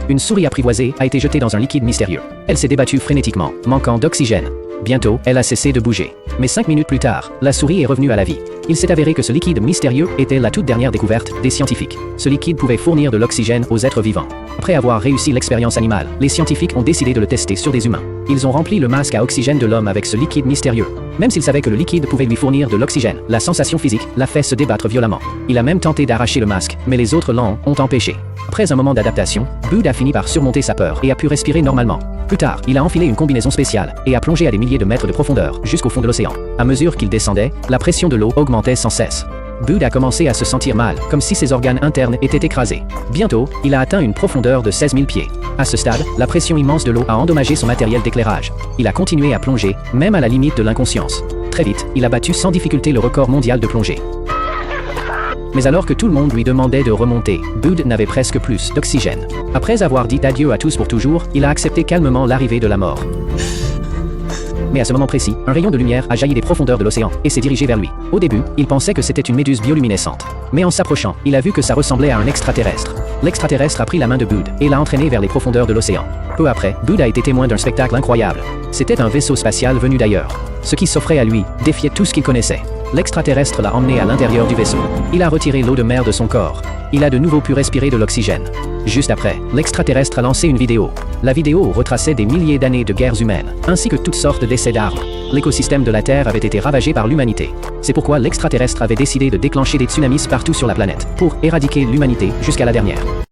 Une souris apprivoisée a été jetée dans un liquide mystérieux. Elle s'est débattue frénétiquement, manquant d'oxygène. Bientôt, elle a cessé de bouger. Mais 5 minutes plus tard, la souris est revenue à la vie. Il s'est avéré que ce liquide mystérieux était la toute dernière découverte des scientifiques. Ce liquide pouvait fournir de l'oxygène aux êtres vivants. Après avoir réussi l'expérience animale, les scientifiques ont décidé de le tester sur des humains. Ils ont rempli le masque à oxygène de l'homme avec ce liquide mystérieux. Même s'ils savaient que le liquide pouvait lui fournir de l'oxygène, la sensation physique l'a fait se débattre violemment. Il a même tenté d'arracher le masque, mais les autres l'ont empêché. Après un moment d'adaptation, Bud a fini par surmonter sa peur et a pu respirer normalement. Plus tard, il a enfilé une combinaison spéciale et a plongé à des milliers de mètres de profondeur jusqu'au fond de l'océan. À mesure qu'il descendait, la pression de l'eau augmentait sans cesse. Bud a commencé à se sentir mal, comme si ses organes internes étaient écrasés. Bientôt, il a atteint une profondeur de 16 000 pieds. À ce stade, la pression immense de l'eau a endommagé son matériel d'éclairage. Il a continué à plonger, même à la limite de l'inconscience. Très vite, il a battu sans difficulté le record mondial de plongée. Mais alors que tout le monde lui demandait de remonter, Bud n'avait presque plus d'oxygène. Après avoir dit adieu à tous pour toujours, il a accepté calmement l'arrivée de la mort. Mais à ce moment précis, un rayon de lumière a jailli des profondeurs de l'océan et s'est dirigé vers lui. Au début, il pensait que c'était une méduse bioluminescente. Mais en s'approchant, il a vu que ça ressemblait à un extraterrestre. L'extraterrestre a pris la main de Bud et l'a entraîné vers les profondeurs de l'océan. Peu après, Bud a été témoin d'un spectacle incroyable. C'était un vaisseau spatial venu d'ailleurs. Ce qui s'offrait à lui défiait tout ce qu'il connaissait. L'extraterrestre l'a emmené à l'intérieur du vaisseau. Il a retiré l'eau de mer de son corps. Il a de nouveau pu respirer de l'oxygène. Juste après, l'extraterrestre a lancé une vidéo. La vidéo retraçait des milliers d'années de guerres humaines, ainsi que toutes sortes d'essais d'armes. L'écosystème de la Terre avait été ravagé par l'humanité. C'est pourquoi l'extraterrestre avait décidé de déclencher des tsunamis partout sur la planète, pour éradiquer l'humanité jusqu'à la dernière.